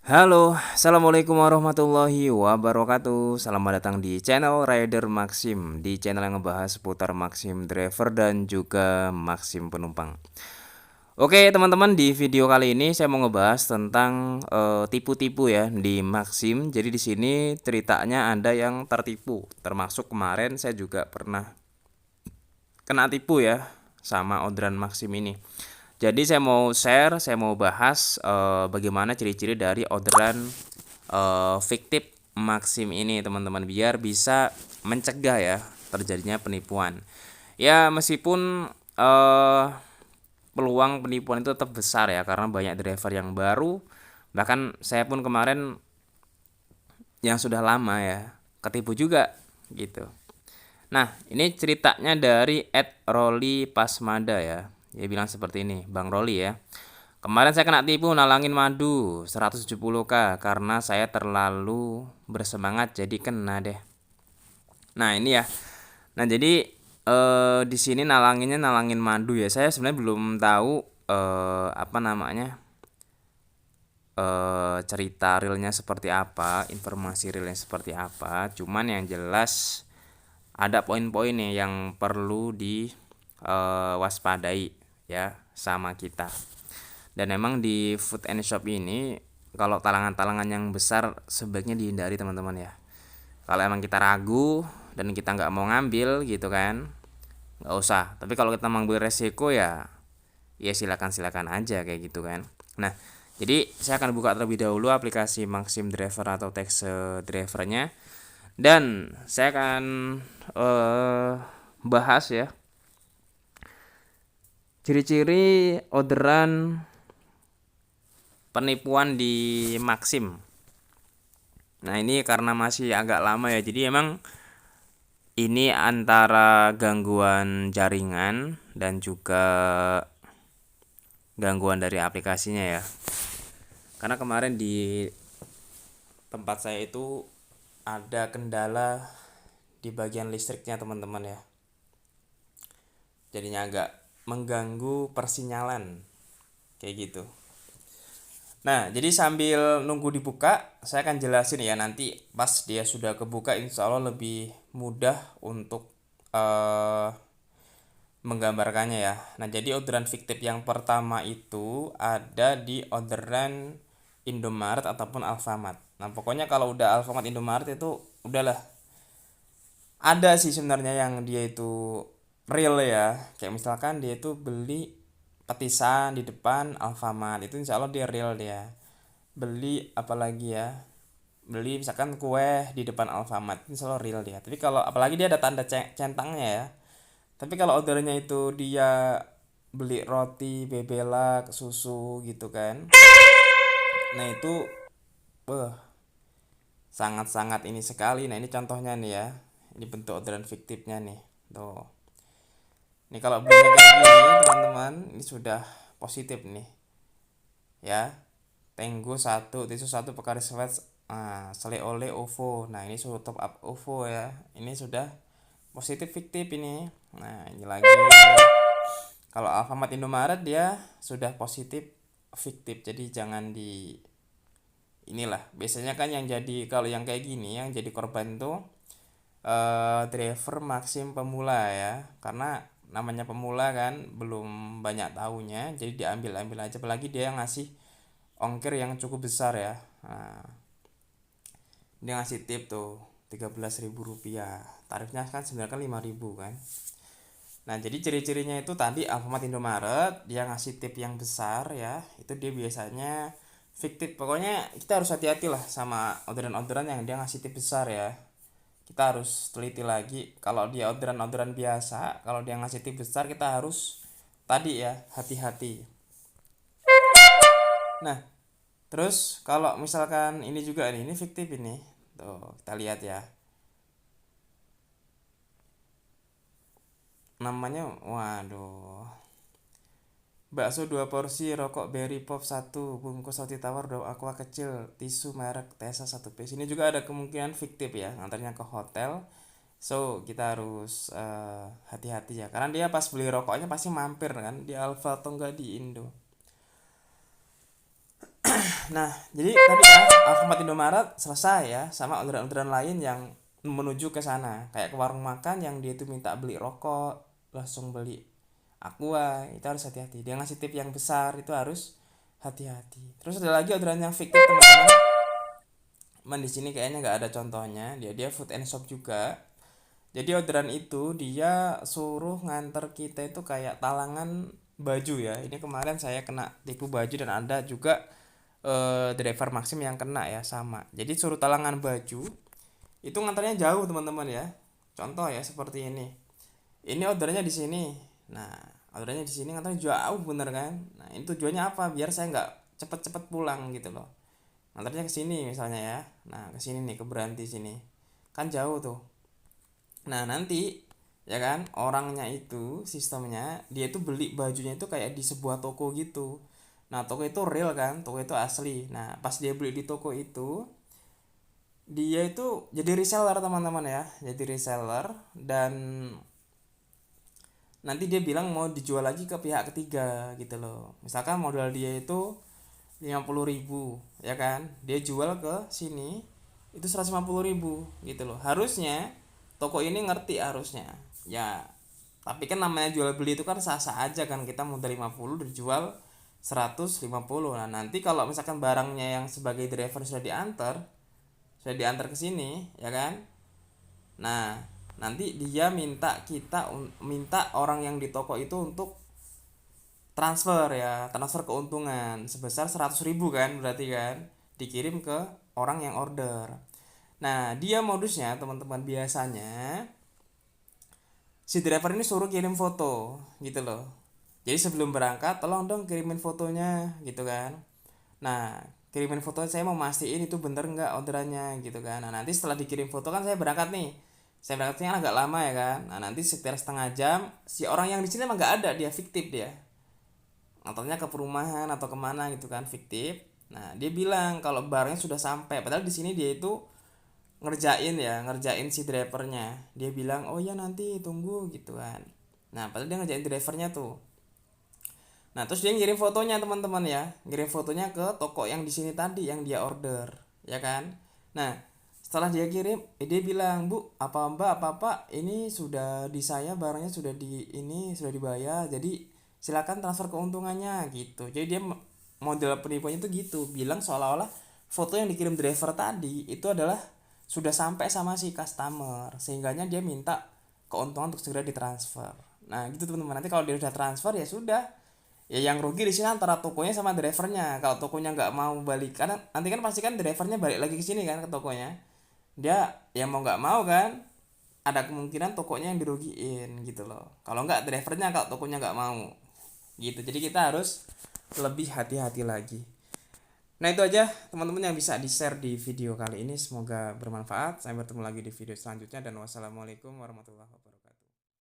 Halo, assalamualaikum warahmatullahi wabarakatuh. Selamat datang di channel Rider Maxim, di channel yang ngebahas seputar Maxim driver dan juga Maxim penumpang. Oke teman-teman, di video kali ini saya mau ngebahas tentang tipu-tipu ya di Maxim. Jadi di sini ceritanya ada yang tertipu, termasuk kemarin saya juga pernah kena tipu ya sama orderan Maxim ini. Jadi saya mau bahas bagaimana ciri-ciri dari orderan fiktif Maxim ini teman-teman, biar bisa mencegah ya terjadinya penipuan. Ya meskipun peluang penipuan itu tetap besar ya, karena banyak driver yang baru, bahkan saya pun kemarin yang sudah lama ya ketipu juga gitu. Nah, ini ceritanya dari @Rolly Pasmada ya. Dia bilang seperti ini, Bang Rolly ya. Kemarin saya kena tipu nalangin madu 170k karena saya terlalu bersemangat jadi kena deh. Nah, ini ya. Nah, jadi di sini nalangin madu ya. Saya sebenarnya belum tahu apa namanya? Cerita realnya seperti apa, informasi realnya seperti apa. Cuman yang jelas ada poin-poinnya yang perlu diwaspadai ya sama kita. Dan emang di food and shop ini kalau talangan-talangan yang besar sebaiknya dihindari teman-teman ya. Kalau emang kita ragu dan kita nggak mau ngambil gitu kan, nggak usah. Tapi kalau kita mengambil resiko ya, ya silakan aja kayak gitu kan. Nah, jadi saya akan buka terlebih dahulu aplikasi Maxim Driver atau Tax Drivernya, dan saya akan bahas ya ciri-ciri orderan penipuan di Maxim. Nah, ini karena masih agak lama ya, jadi emang ini antara gangguan jaringan dan juga gangguan dari aplikasinya ya. Karena kemarin di tempat saya itu ada kendala di bagian listriknya teman-teman ya. Jadinya agak mengganggu persinyalan kayak gitu. Nah, jadi sambil nunggu dibuka, saya akan jelasin ya, nanti pas dia sudah kebuka insya Allah lebih mudah untuk eh, menggambarkannya ya. Nah, jadi orderan fiktif yang pertama itu ada di orderan Indomaret ataupun Alfamart. Nah, pokoknya kalau udah Alfamart Indomaret itu udahlah. Ada sih sebenarnya yang dia itu real ya. Kayak misalkan dia itu beli petisan di depan Alfamart, itu insya Allah dia real dia. Beli apalagi ya, beli misalkan kue di depan Alfamart, insya Allah real dia. Tapi kalau apalagi dia ada tanda centangnya ya. Tapi kalau ordernya itu dia beli roti bebelak susu gitu kan, nah itu beh, sangat-sangat ini sekali. Nah, ini contohnya nih ya, ini bentuk orderan fiktifnya nih tuh. Ini kalau belinya kayak gini teman-teman, ini sudah positif nih ya. Tenggo satu, tisu satu, Pocari Sweat, Sele Ole, OVO. Nah, ini sudah top up OVO ya. Ini sudah positif fiktif ini. Nah, ini lagi. Kalau Alfamart Indomaret dia sudah positif fiktif. Jadi jangan di inilah. Biasanya kan yang jadi, kalau yang kayak gini yang jadi korban tuh driver Maxim pemula ya. Karena namanya pemula kan, belum banyak tahunya, jadi diambil-ambil aja, apalagi dia yang ngasih ongkir yang cukup besar ya. Nah, dia ngasih tip tuh 13.000 rupiah, tarifnya kan sebenarnya kan 5.000 kan. Nah, jadi ciri-cirinya itu tadi Alfamart Indomaret dia ngasih tip yang besar ya, itu dia biasanya fiktif. Pokoknya kita harus hati-hati lah sama orderan-orderan yang dia ngasih tip besar ya. Kita harus teliti lagi. Kalau dia orderan-orderan biasa, kalau dia ngasih tip besar, kita harus tadi ya hati-hati. Nah, terus kalau misalkan ini juga nih, ini fiktif ini. Tuh, kita lihat ya. Namanya, waduh. Bakso 2 porsi, rokok berry pop 1, bungkus roti tawar, daun aqua kecil, tisu merek Tesa 1 piece. Ini juga ada kemungkinan fiktif ya, ngantarnya ke hotel. So, kita harus hati-hati ya. Karena dia pas beli rokoknya pasti mampir kan di Alfa atau enggak di Indo. Nah, jadi tadi ya Alfamart Indomaret selesai ya, sama orderan-orderan lain yang menuju ke sana. Kayak ke warung makan yang dia itu minta beli rokok, langsung beli Aqua, itu harus hati-hati. Dia ngasih tip yang besar itu harus hati-hati. Terus ada lagi orderan yang fiktif teman-teman. Di sini kayaknya nggak ada contohnya. Dia food and shop juga. Jadi orderan itu dia suruh nganter kita itu kayak talangan baju ya. Ini kemarin saya kena tipu baju dan ada juga driver Maxim yang kena ya sama. Jadi suruh talangan baju itu ngantarnya jauh teman-teman ya. Contoh ya seperti ini. Ini ordernya di sini. Nah, ordernya di sini ngantarnya jauh bener kan. Nah, ini tujuannya apa? Biar saya nggak cepet-cepet pulang gitu loh. Ngantarnya ke sini misalnya ya. Nah, ke sini nih ke Beranti sini. Kan jauh tuh. Nah, nanti ya kan orangnya itu sistemnya dia itu beli bajunya itu kayak di sebuah toko gitu. Nah, toko itu real kan, toko itu asli. Nah, pas dia beli di toko itu, dia itu jadi reseller teman-teman ya, jadi reseller dan nanti dia bilang mau dijual lagi ke pihak ketiga gitu loh. Misalkan modal dia itu 50.000 ya kan, dia jual ke sini itu 150.000 gitu loh. Harusnya toko ini ngerti harusnya ya, tapi kan namanya jual beli itu kan sah-sah aja kan, kita modal 50 dijual 150. Nah, nanti kalau misalkan barangnya yang sebagai driver sudah diantar ke sini ya kan. Nah, nanti dia minta orang yang di toko itu untuk transfer keuntungan sebesar 100.000 kan, berarti kan dikirim ke orang yang order. Nah, dia modusnya teman-teman biasanya si driver ini suruh kirim foto gitu loh. Jadi sebelum berangkat tolong dong kirimin fotonya gitu kan. Nah, kirimin foto, saya mau mastiin itu bener nggak orderannya gitu kan. Nah, nanti setelah dikirim foto kan saya berangkat nih. Saya berangkatnya agak lama ya kan. Nah, nanti sekitar setengah jam si orang yang di sini emang nggak ada, dia fiktif dia. Ngantarnya ke perumahan atau kemana gitu kan, fiktif. Nah, dia bilang kalau barangnya sudah sampai. Padahal di sini dia itu ngerjain si drivernya. Dia bilang oh ya nanti tunggu gitu kan. Nah, padahal dia ngerjain drivernya tuh. Nah, terus dia ngirim fotonya teman-teman ya, ngirim fotonya ke toko yang di sini tadi yang dia order, ya kan? Nah, setelah dia kirim, dia bilang, "Bu, apa Mbak, apa Pak, ini sudah di saya barangnya sudah sudah dibayar. Jadi silakan transfer keuntungannya." gitu. Jadi dia model penipuannya itu gitu, bilang seolah-olah foto yang dikirim driver tadi itu adalah sudah sampai sama si customer, sehingganya dia minta keuntungan untuk segera ditransfer. Nah, gitu teman-teman. Nanti kalau dia sudah transfer ya sudah, ya yang rugi di sini antara tokonya sama drivernya. Kalau tokonya nggak mau balik, karena nanti kan pasti kan drivernya balik lagi ke sini kan ke tokonya, dia yang mau nggak mau kan ada kemungkinan tokonya yang dirugiin gitu loh, kalau nggak drivernya, kalau tokonya nggak mau gitu. Jadi kita harus lebih hati-hati lagi. Nah, itu aja teman-teman yang bisa di share di video kali ini, semoga bermanfaat. Sampai bertemu lagi di video selanjutnya dan wassalamualaikum warahmatullahi wabarakatuh.